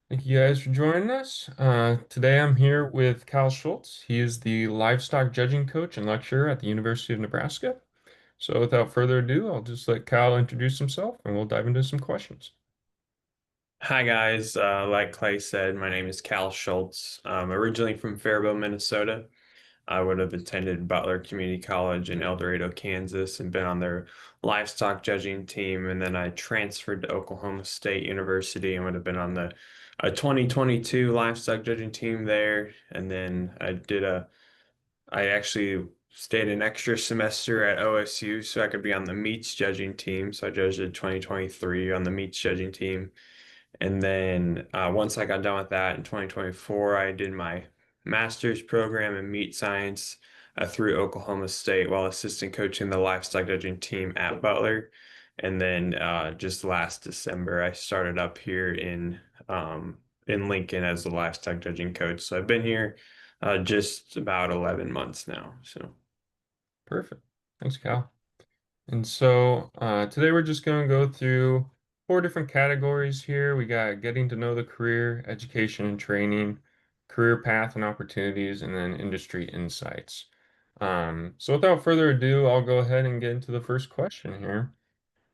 Thank you guys for joining us. Today I'm here with Cal Schultz. He is the livestock judging coach and lecturer at the University of Nebraska. So without further ado, I'll just let Cal introduce himself and we'll dive into some questions. Hi guys, like Clay said, my name is Cal Schultz. I'm originally from Faribault, Minnesota. I would have attended Butler Community College in El Dorado, Kansas, and been on their livestock judging team. And then I transferred to Oklahoma State University and would have been on the 2022 livestock judging team there. And then I actually stayed an extra semester at OSU so I could be on the meats judging team. So I judged in 2023 on the meats judging team. And then once I got done with that in 2024, I did my master's program in meat science through Oklahoma State while assistant coaching the livestock judging team at Butler. And then just last December, I started up here in Lincoln as the livestock judging coach. So I've been here just about 11 months now. So. Perfect. Thanks, Cal. And so today we're just going to go through four different categories here. We got getting to know the career, education and training, career path and opportunities, and then industry insights. So without further ado, I'll go ahead and get into the first question here.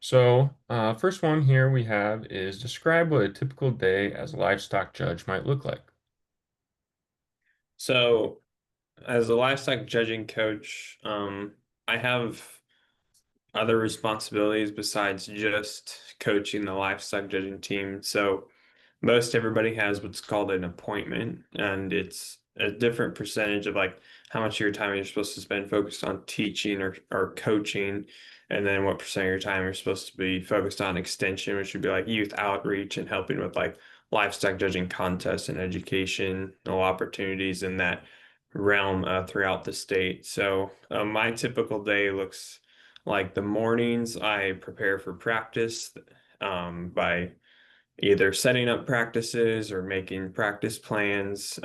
So, first one here we have is describe what a typical day as a livestock judge might look like. So as a livestock judging coach, I have other responsibilities besides just coaching the livestock judging team. So most everybody has what's called an appointment, and it's a different percentage of like how much of your time you're supposed to spend focused on teaching or coaching, and then what percent of your time you're supposed to be focused on extension, which would be like youth outreach and helping with like livestock judging contests and educational opportunities in that realm throughout the state. So my typical day looks like the mornings I prepare for practice by either setting up practices or making practice plans,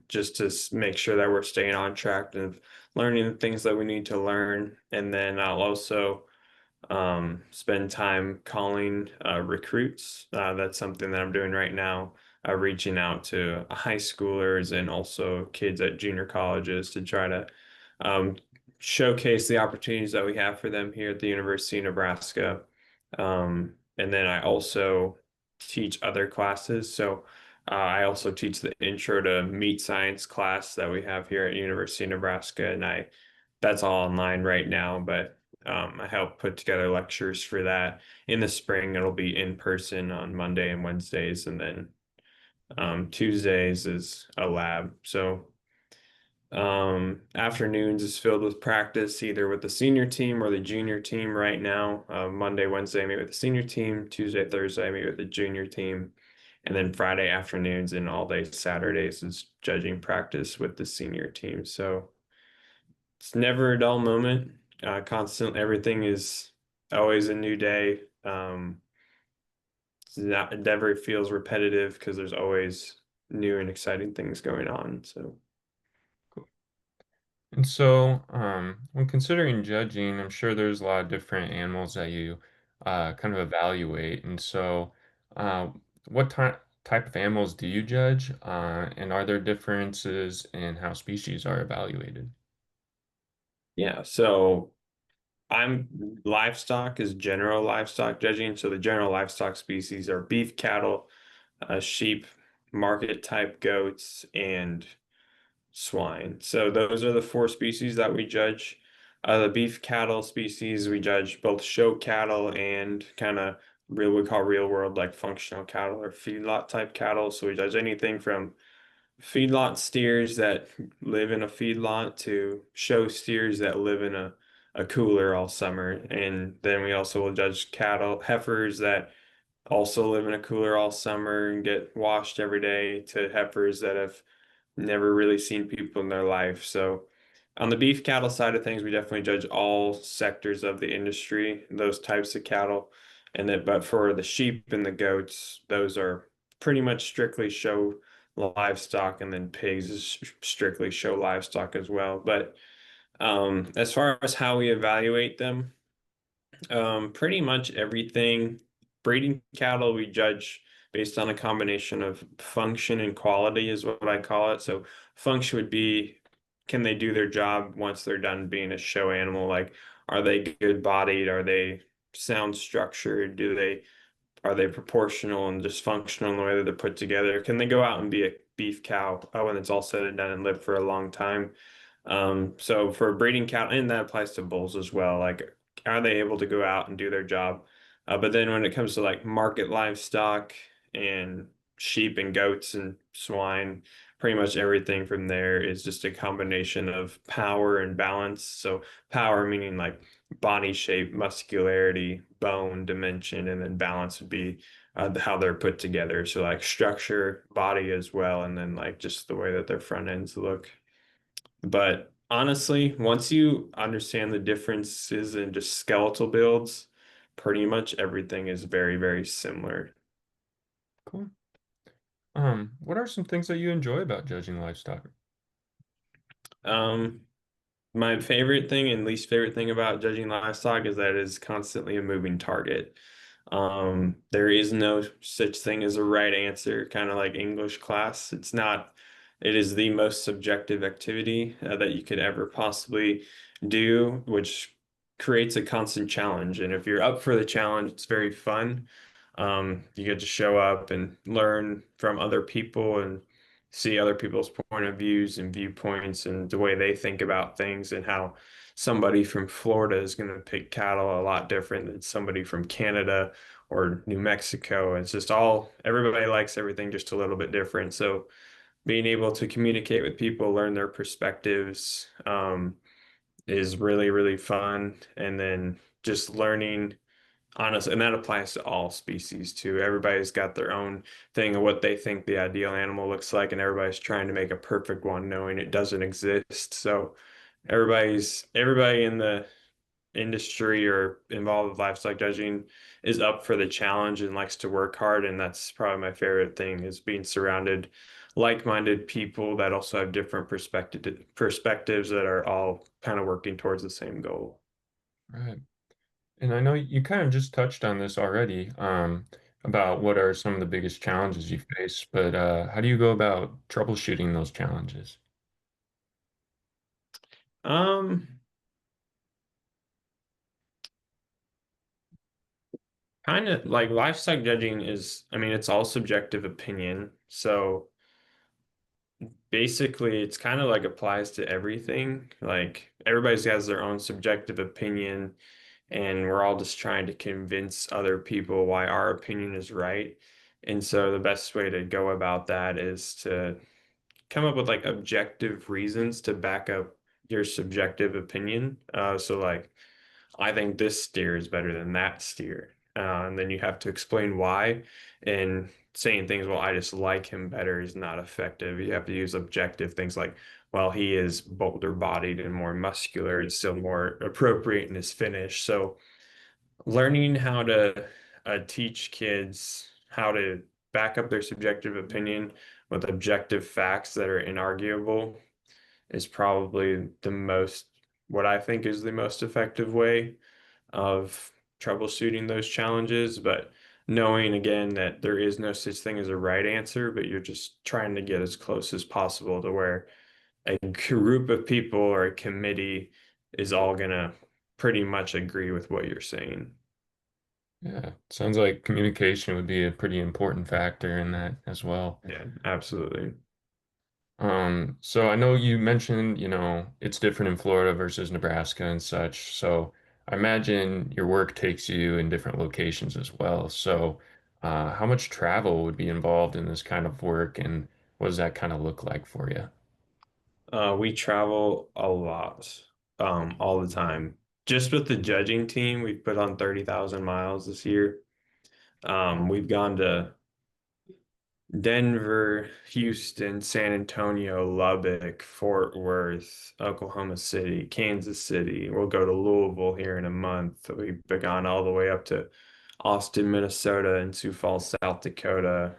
just to make sure that we're staying on track and learning the things that we need to learn. And then I'll also spend time calling recruits. That's something that I'm doing right now, reaching out to high schoolers and also kids at junior colleges to try to um, showcase the opportunities that we have for them here at the University of Nebraska. And then I also teach other classes. So I also teach the Intro to Meat Science class that we have here at University of Nebraska, and I that's all online right now, but I help put together lectures for that. In the spring, it'll be in person on Monday and Wednesdays, and then Tuesdays is a lab. So afternoons is filled with practice, either with the senior team or the junior team right now. Monday, Wednesday, I meet with the senior team. Tuesday, Thursday, I meet with the junior team. And then Friday afternoons and all day Saturdays is judging practice with the senior team. So it's never a dull moment. Constant, everything is always a new day. It never feels repetitive because there's always new and exciting things going on. So. Cool. And so, when considering judging, I'm sure there's a lot of different animals that you kind of evaluate. And so, uh, what type of animals do you judge? And are there differences in how species are evaluated? Yeah, so I'm livestock is general livestock judging. So the general livestock species are beef cattle, sheep, market type goats, and swine. So those are the four species that we judge. The beef cattle species, we judge both show cattle and kind of real, we call real world like functional cattle or feedlot type cattle. So we judge anything from feedlot steers that live in a feedlot to show steers that live in a cooler all summer. And then we also will judge cattle, heifers that also live in a cooler all summer and get washed every day to heifers that have never really seen people in their life. So on the beef cattle side of things, we definitely judge all sectors of the industry, those types of cattle. And then, but for the sheep and the goats, those are pretty much strictly show livestock, and then pigs is strictly show livestock as well. But as far as how we evaluate them, pretty much everything. Breeding cattle, we judge based on a combination of function and quality is what I call it. So function would be, can they do their job once they're done being a show animal? Like, are they good bodied? Are they sound structured? Are they proportional and just functional in the way that they're put together? Can they go out and be a beef cow when it's all said and done and live for a long time? So for breeding cattle, and that applies to bulls as well, like are they able to go out and do their job? But then when it comes to like market livestock and sheep and goats and swine, pretty much everything from there is just a combination of power and balance. So power meaning like body shape, muscularity, bone dimension, and then balance would be how they're put together. So like structure, body as well, and then like just the way that their front ends look. But honestly, once you understand the differences in just skeletal builds, pretty much everything is very, very similar. Cool. What are some things that you enjoy about judging livestock? Um, My favorite thing and least favorite thing about judging livestock is that it is constantly a moving target. There is no such thing as a right answer, kind of like English class. It is the most subjective activity that you could ever possibly do, which creates a constant challenge. And if you're up for the challenge, it's very fun. You get to show up and learn from other people and see other people's point of views and viewpoints and the way they think about things and how somebody from Florida is going to pick cattle a lot different than somebody from Canada or New Mexico. It's just everybody likes everything just a little bit different. So being able to communicate with people, learn their perspectives, is really, really fun. And then just learning. Honestly, and that applies to all species too. Everybody's got their own thing of what they think the ideal animal looks like, and everybody's trying to make a perfect one, knowing it doesn't exist. So everybody in the industry or involved with livestock judging is up for the challenge and likes to work hard. And that's probably my favorite thing is being surrounded like-minded people that also have different perspectives that are all kind of working towards the same goal. Right. And I know you kind of just touched on this already, about what are some of the biggest challenges you face, but how do you go about troubleshooting those challenges? Um, Kind of like livestock judging is, I mean, it's all subjective opinion. So basically, it's kind of like applies to everything. Like everybody's has their own subjective opinion, and we're all just trying to convince other people why our opinion is right. And so the best way to go about that is to come up with like objective reasons to back up your subjective opinion. So like I think this steer is better than that steer. And then you have to explain why. And saying things, well, I just like him better is not effective. You have to use objective things like, well, he is bolder bodied and more muscular and still more appropriate in his finish. So learning how to teach kids how to back up their subjective opinion with objective facts that are inarguable is probably what I think is the most effective way of troubleshooting those challenges, but knowing again that there is no such thing as a right answer, but you're just trying to get as close as possible to where a group of people or a committee is all gonna pretty much agree with what you're saying. Yeah, sounds like communication would be a pretty important factor in that as well. Yeah, absolutely. So I know you mentioned, it's different in Florida versus Nebraska and such. So I imagine your work takes you in different locations as well. So how much travel would be involved in this kind of work, and what does that kind of look like for you? We travel a lot, all the time. Just with the judging team, we've put on 30,000 miles this year. We've gone to Denver, Houston, San Antonio, Lubbock, Fort Worth, Oklahoma City, Kansas City. We'll go to Louisville here in a month. We've gone all the way up to Austin, Minnesota, and Sioux Falls, South Dakota.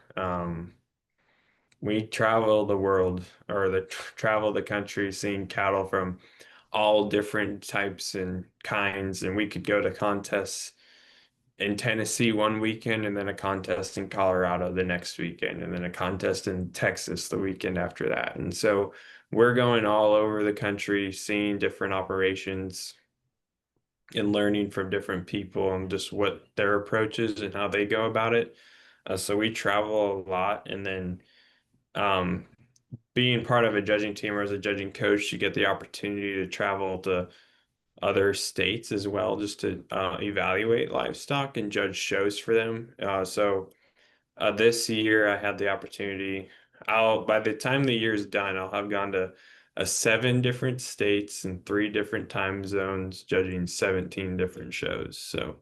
We travel the world or travel the country seeing cattle from all different types and kinds, and we could go to contests in Tennessee one weekend, and then a contest in Colorado the next weekend, and then a contest in Texas the weekend after that. And so we're going all over the country, seeing different operations and learning from different people and just what their approach is and how they go about it. So we travel a lot, and then um, being part of a judging team or as a judging coach, you get the opportunity to travel to other states as well, just to evaluate livestock and judge shows for them. This year, I had the opportunity. By the time the year's done, I'll have gone to 7 different states and 3 different time zones, judging 17 different shows. So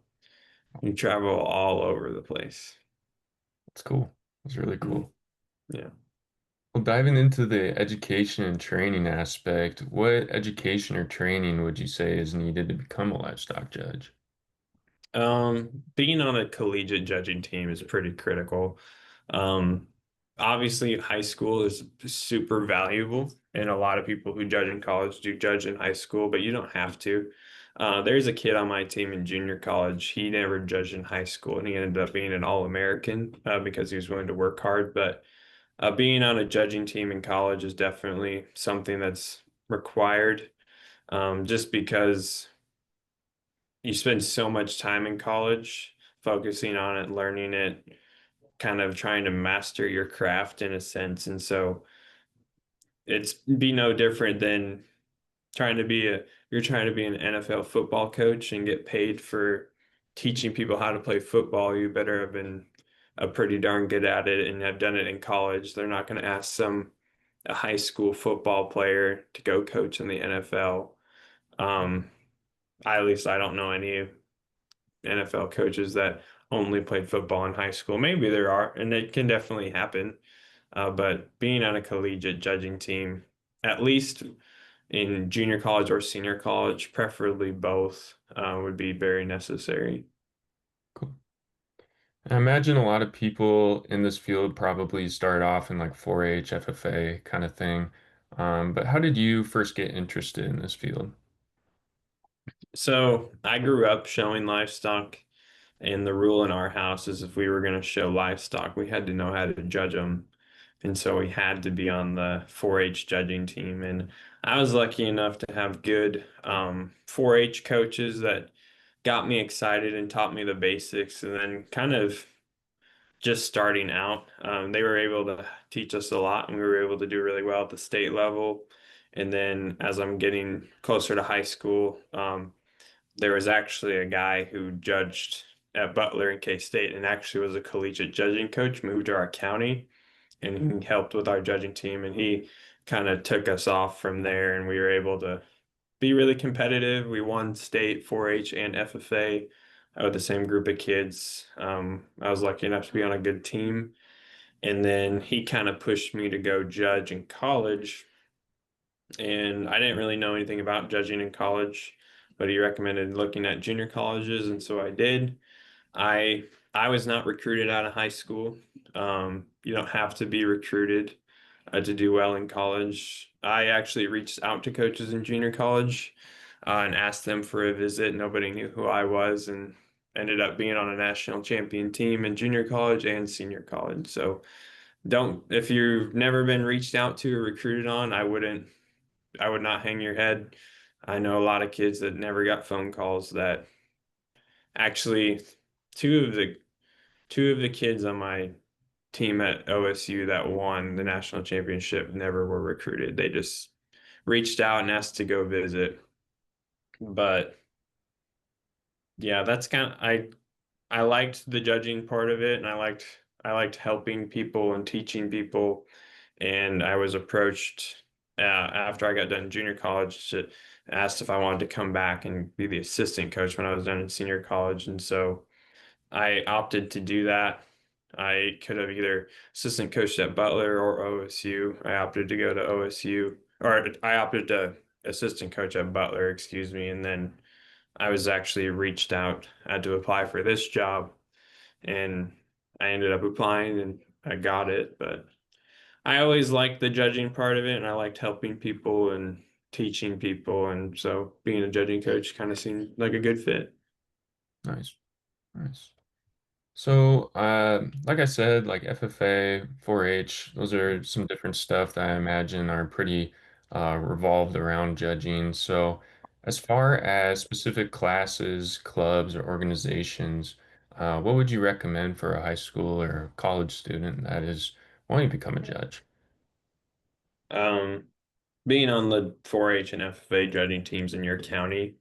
you travel all over the place. That's cool. That's really Mhm. cool. Yeah. Well, diving into the education and training aspect, what education or training would you say is needed to become a livestock judge? Being on a collegiate judging team is pretty critical. Um, Obviously, high school is super valuable, and a lot of people who judge in college do judge in high school, but you don't have to. There's a kid on my team in junior college. He never judged in high school, and he ended up being an All-American because he was willing to work hard. But being on a judging team in college is definitely something that's required, just because you spend so much time in college focusing on it, learning it, kind of trying to master your craft in a sense. And so it's be no different than trying to be a you're trying to be an NFL football coach and get paid for teaching people how to play football. You better have been a pretty darn good at it and have done it in college. They're not going to ask a high school football player to go coach in the NFL. Um, at least I don't know any NFL coaches that only played football in high school. Maybe there are, and it can definitely happen. But being on a collegiate judging team, at least in junior college or senior college, preferably both, would be very necessary. Cool. I imagine a lot of people in this field probably start off in like 4-H, FFA kind of thing. But how did you first get interested in this field? So I grew up showing livestock, and the rule in our house is if we were going to show livestock, we had to know how to judge them. And so we had to be on the 4-H judging team. And I was lucky enough to have good 4-H coaches that got me excited and taught me the basics. And then kind of just starting out, they were able to teach us a lot, and we were able to do really well at the state level. And then as I'm getting closer to high school, there was actually a guy who judged at Butler and K-State and actually was a collegiate judging coach, moved to our county, and he helped with our judging team. And he kind of took us off from there, and we were able to be really competitive. We won state 4-H and FFA with the same group of kids. I was lucky enough to be on a good team. And then he kind of pushed me to go judge in college. And I didn't really know anything about judging in college, but he recommended looking at junior colleges, and so I did. I I was not recruited out of high school. You don't have to be recruited to do well in college. I actually reached out to coaches in junior college and asked them for a visit. Nobody knew who I was, and ended up being on a national champion team in junior college and senior college. So don't if you've never been reached out to or recruited on, I would not hang your head. I know a lot of kids that never got phone calls that actually two of the two of the kids on my team at OSU that won the national championship never were recruited. They just reached out and asked to go visit. But yeah, that's kind of I liked the judging part of it, and I liked helping people and teaching people. And I was approached after I got done in junior college to asked if I wanted to come back and be the assistant coach when I was done in senior college. And so I opted to do that. I could have either assistant coached at Butler or OSU. I opted to go to OSU, or I opted to assistant coach at Butler, excuse me. And then I was actually reached out, I had to apply for this job, and I ended up applying and I got it. But I always liked the judging part of it, and I liked helping people and teaching people. And so being a judging coach kind of seemed like a good fit. Nice. Nice. So, like I said, like FFA, 4-H, those are some different stuff that I imagine are pretty revolved around judging. So, as far as specific classes, clubs, or organizations, what would you recommend for a high school or college student that is wanting to become a judge? Um, Being on the 4-H and FFA judging teams in your county,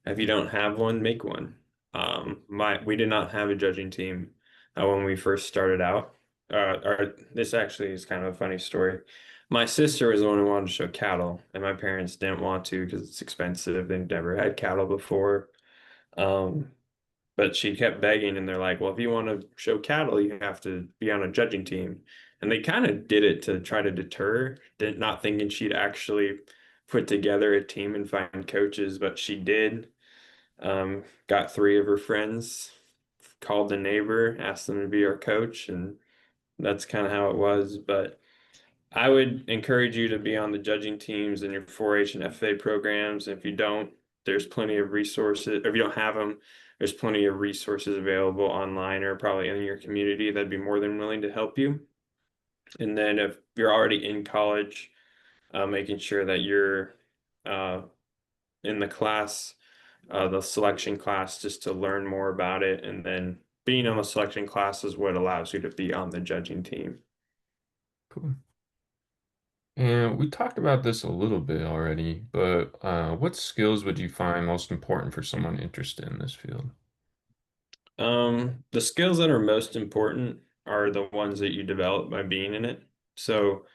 if you don't have one, make one. We did not have a judging team when we first started out. This actually is kind of a funny story. My sister was the one who wanted to show cattle, and my parents didn't want to because it's expensive. They've never had cattle before. Um, but she kept begging, and they're like, "Well, if you want to show cattle, you have to be on a judging team." And they kind of did it to try to deter, not thinking she'd actually put together a team and find coaches, but she did. Got three of her friends, called the neighbor, asked them to be our coach, and that's kind of how it was. But I would encourage you to be on the judging teams in your 4-H and FA programs. If you don't, there's plenty of resources. If you don't have them, there's plenty of resources available online or probably in your community that'd be more than willing to help you. And then if you're already in college, making sure that you're uh, in the selection class, just to learn more about it. And then being on the selection class is what allows you to be on the judging team. Cool. And we talked about this a little bit already, but what skills would you find most important for someone interested in this field? The skills that are most important are the ones that you develop by being in it. So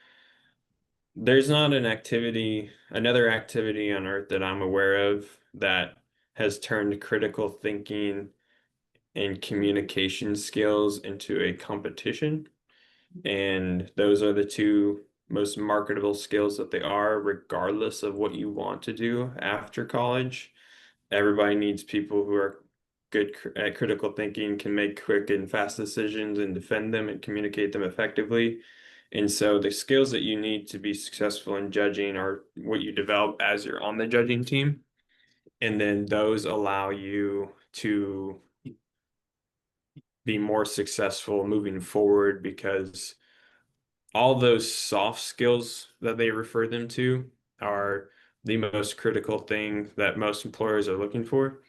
there's not another activity on Earth that I'm aware of that has turned critical thinking and communication skills into a competition. And those are the two most marketable skills that they are, regardless of what you want to do after college. Everybody needs people who are good at critical thinking, can make quick and fast decisions and defend them and communicate them effectively. And so the skills that you need to be successful in judging are what you develop as you're on the judging team. And then those allow you to be more successful moving forward because all those soft skills that they refer them to are the most critical thing that most employers are looking for.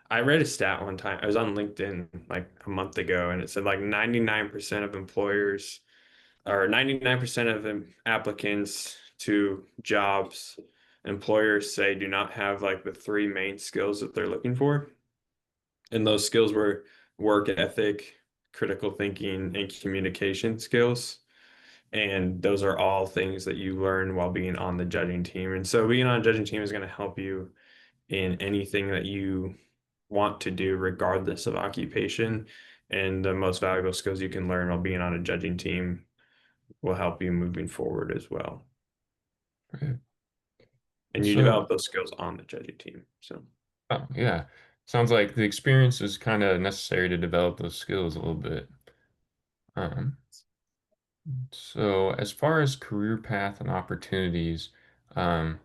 I read a stat one time. I was on LinkedIn like a month ago, and it said like 99% of employers or 99% of applicants to jobs, employers say do not have like the three main skills that they're looking for. And those skills were work ethic, critical thinking, and communication skills. And those are all things that you learn while being on the judging team. And so being on a judging team is going to help you in anything that you want to do, regardless of occupation. And the most valuable skills you can learn while being on a judging team will help you moving forward as well. Right. And you So, develop those skills on the judging team. So, oh, yeah. Sounds like the experience is kind of necessary to develop those skills a little bit. Um, so as far as career path and opportunities, um,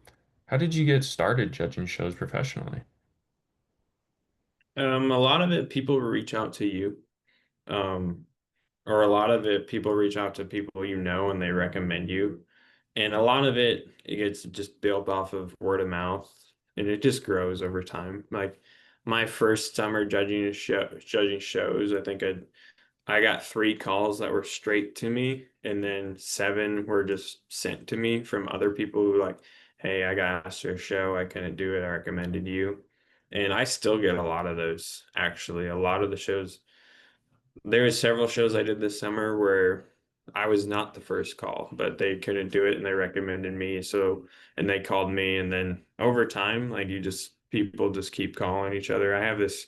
how did you get started judging shows professionally? a lot of it, people reach out to you. Um, or a lot of it, people reach out to people you know and they recommend you. And a lot of it gets just built off of word of mouth and it just grows over time. Like my first summer judging shows, I got three calls that were straight to me, and then seven were just sent to me from other people who like, hey, I got asked to a show, I couldn't do it, I recommended you. And I still get a lot of those, actually. A lot of the shows, there were several shows I did this summer where I was not the first call, but they couldn't do it and they recommended me. So, and they called me, and then over time, like people just keep calling each other. I have this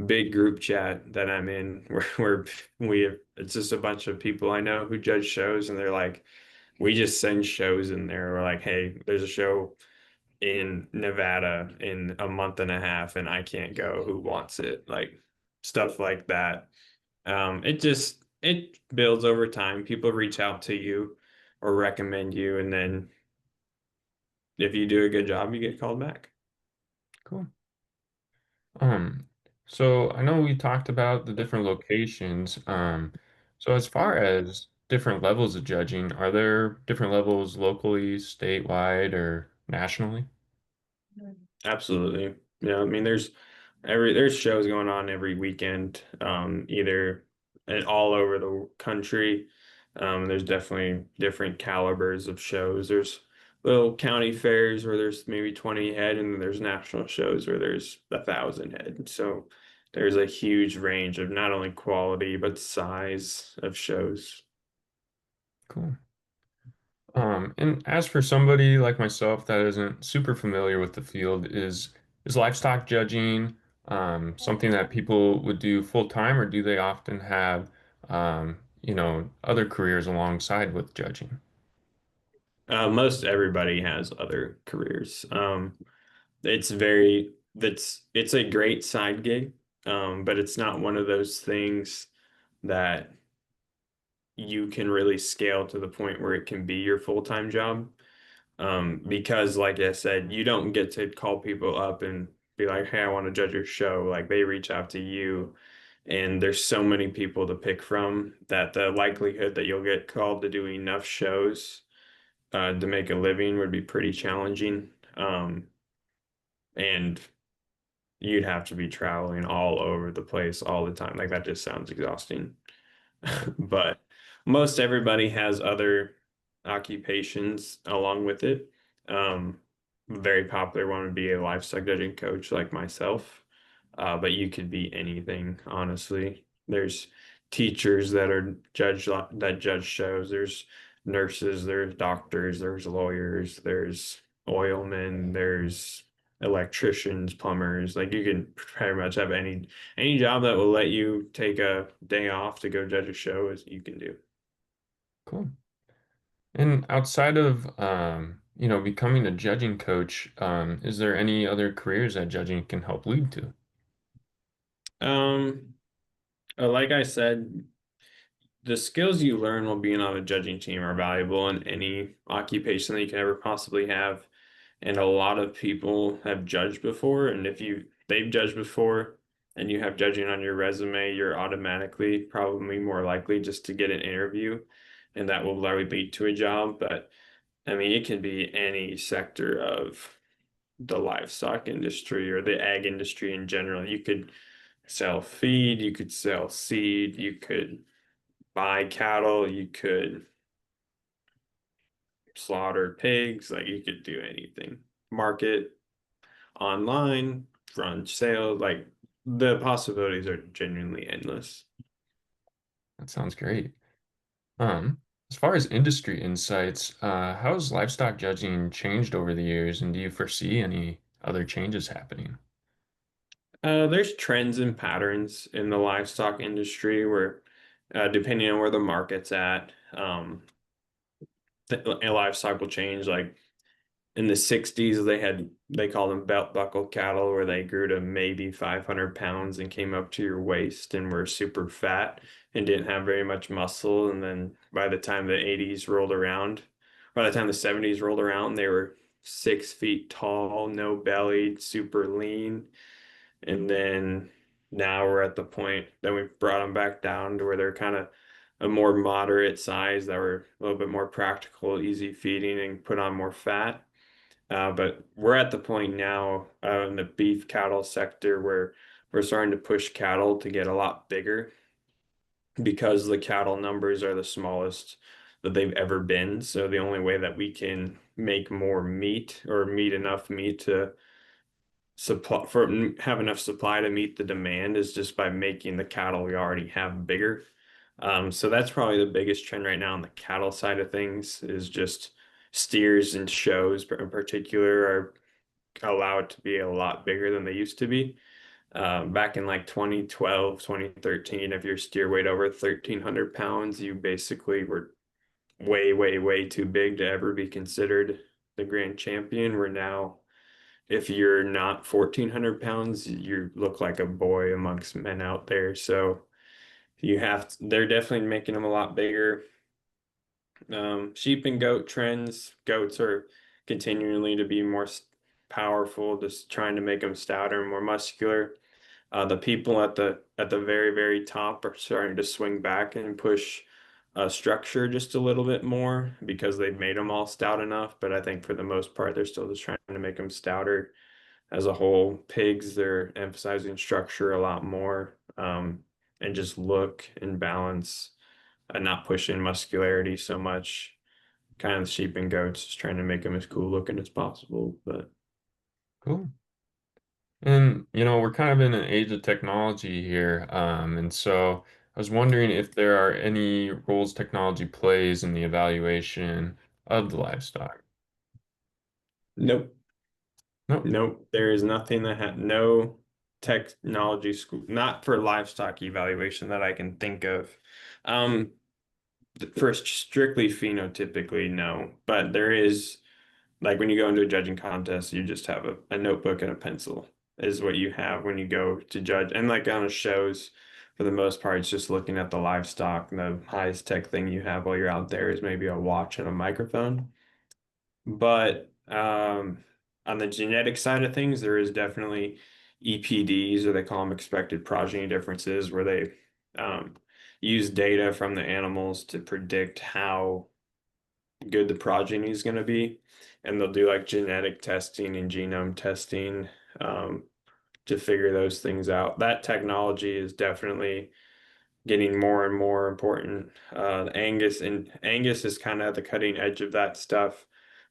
big group chat that I'm in where it's just a bunch of people I know who judge shows, and they're like, we just send shows in there. We're like, hey, there's a show in Nevada in a month and a half, and I can't go. Who wants it? Like stuff like that. It builds over time. People reach out to you or recommend you, and then if you do a good job, you get called back. Cool. Um, So I know we talked about the different locations. So as far as different levels of judging, are there different levels locally, statewide, or nationally? Absolutely. Yeah, I mean there's shows going on every weekend, either and all over the country. There's definitely different calibers of shows. There's little county fairs where there's maybe 20 head, and then there's national shows where there's 1,000 head. So there's a huge range of not only quality but size of shows. Cool. And as for somebody like myself that isn't super familiar with the field, is livestock judging something that people would do full time, or do they often have other careers alongside with judging? Most everybody has other careers. It's a great side gig, but it's not one of those things that you can really scale to the point where it can be your full-time job. Because like I said, you don't get to call people up and be like, "Hey, I want to judge your show." Like they reach out to you, and there's so many people to pick from that the likelihood that you'll get called to do enough shows to make a living would be pretty challenging. And you'd have to be traveling all over the place all the time. Like that just sounds exhausting. Right. But most everybody has other occupations along with it. Very popular one would be a livestock judging coach like myself. But you could be anything, honestly. There's teachers that judge shows. There's nurses, there's doctors, there's lawyers, there's oilmen, there's electricians, plumbers. Like you can pretty much have any job that will let you take a day off to go judge a show is you can do. Cool. And outside of becoming a judging coach, is there any other careers that judging can help lead to? Um, like I said, the skills you learn while being on a judging team are valuable in any occupation that you can ever possibly have. And a lot of people have judged before, and if they've judged before and you have judging on your resume, you're automatically probably more likely just to get an interview, and that will likely lead to a job. But I mean, it can be any sector of the livestock industry or the ag industry in general. You could sell feed, you could sell seed, you could buy cattle, you could slaughter pigs, like you could do anything. Market online, run sales, like the possibilities are genuinely endless. That sounds great. As far as industry insights, how has livestock judging changed over the years, and do you foresee any other changes happening? There's trends and patterns in the livestock industry where, depending on where the market's at, the livestock will change. Like in the 60s, they called them belt buckle cattle, where they grew to maybe 500 pounds and came up to your waist and were super fat and didn't have very much muscle. And then by the time the 80s rolled around, by the time the 70s rolled around, they were 6 feet tall, no bellied, super lean. And then now we're at the point that we brought them back down to where they're kind of a more moderate size that were a little bit more practical, easy feeding, and put on more fat. But we're at the point now in the beef cattle sector where we're starting to push cattle to get a lot bigger because the cattle numbers are the smallest that they've ever been. So the only way that we can make more meat or meat enough meat to have enough supply to meet the demand is just by making the cattle we already have bigger. So that's probably the biggest trend right now on the cattle side of things is just steers and shows in particular are allowed to be a lot bigger than they used to be. Back in like 2012, 2013, if your steer weighed over 1,300 pounds, you basically were way, way, way too big to ever be considered the grand champion. Where now, if you're not 1,400 pounds, you look like a boy amongst men out there. So they're definitely making them a lot bigger. Sheep and goat trends. Goats are continually to be more powerful, just trying to make them stouter and more muscular. The people at the very, very top are starting to swing back and push structure just a little bit more because they've made them all stout enough. But I think for the most part, they're still just trying to make them stouter as a whole. Pigs, they're emphasizing structure a lot more, and just look and balance and not pushing muscularity so much. Kind of sheep and goats, just trying to make them as cool looking as possible. But Cool. And we're kind of in an age of technology here. And so I was wondering if there are any roles technology plays in the evaluation of the livestock. nope. No. Nope, there is nothing that had no technology school, not for livestock evaluation that I can think of. Um, for strictly phenotypically, no, but there is like when you go into a judging contest, you just have a notebook and a pencil is what you have when you go to judge. And like on the shows, for the most part, it's just looking at the livestock. And the highest tech thing you have while you're out there is maybe a watch and a microphone. But on the genetic side of things, there is definitely EPDs, or they call them expected progeny differences, where they use data from the animals to predict how good the progeny is going to be. And they'll do like genetic testing and genome testing um, to figure those things out. That technology is definitely getting more and more important. Angus is kind of at the cutting edge of that stuff.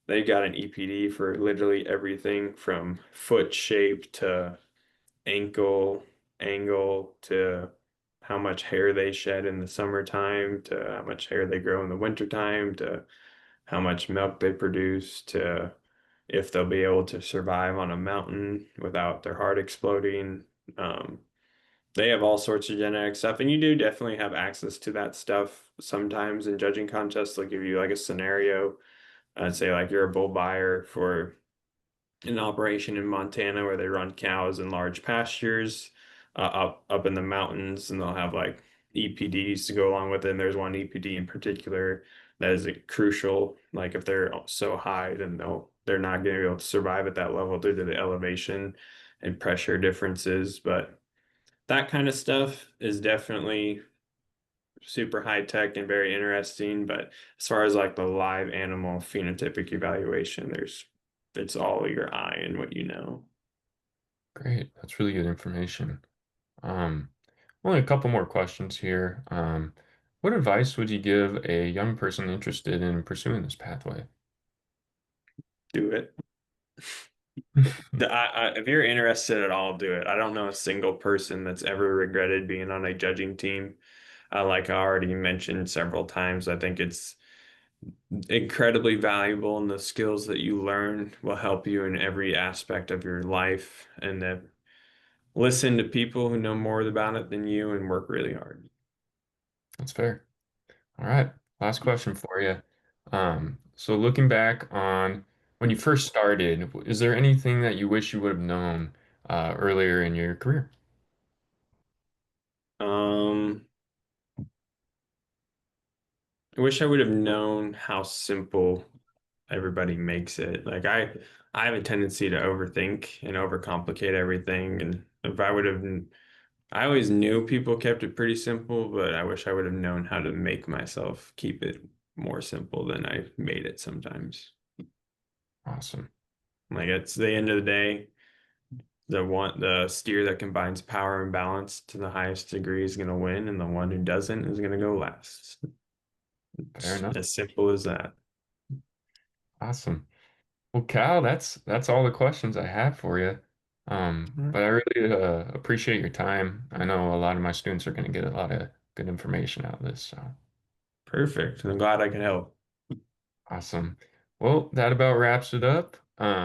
They've got an EPD for literally everything from foot shape to ankle angle to how much hair they shed in the summertime to how much hair they grow in the wintertime to how much milk they produce to if they'll be able to survive on a mountain without their heart exploding. Um, they have all sorts of genetic stuff, and you do definitely have access to that stuff sometimes in judging contests. They'll give you like a scenario and say like you're a bull buyer for an operation in Montana where they run cows in large pastures up in the mountains, and they'll have like EPDs to go along with it. And there's one EPD in particular that is crucial. Like if they're so high, then they're not going to be able to survive at that level due to the elevation and pressure differences. But that kind of stuff is definitely super high tech and very interesting. But as far as like the live animal phenotypic evaluation, it's all your eye and what you know. Great. That's really good information. Um, Only a couple more questions here. What advice would you give a young person interested in pursuing this pathway? Do it. If you're interested at all, do it. I don't know a single person that's ever regretted being on a judging team. Like I already mentioned several times, I think it's incredibly valuable, and the skills that you learn will help you in every aspect of your life. And then listen to people who know more about it than you and work really hard. That's fair. All right. Last question for you. So looking back on when you first started, is there anything that you wish you would have known earlier in your career? Um, I wish I would have known how simple everybody makes it. I have a tendency to overthink and overcomplicate everything. And if I would have, I always knew people kept it pretty simple, but I wish I would have known how to make myself keep it more simple than I made it sometimes. Awesome. Like it's the end of the day, the steer that combines power and balance to the highest degree is going to win, and the one who doesn't is going to go last. Fair It's enough. as simple as that. Awesome. Well, Cal, that's all the questions I have for you. All right. But I really appreciate your time. I know a lot of my students are going to get a lot of good information out of this. So Perfect. I'm glad I could help. awesome. Well, that about wraps it up.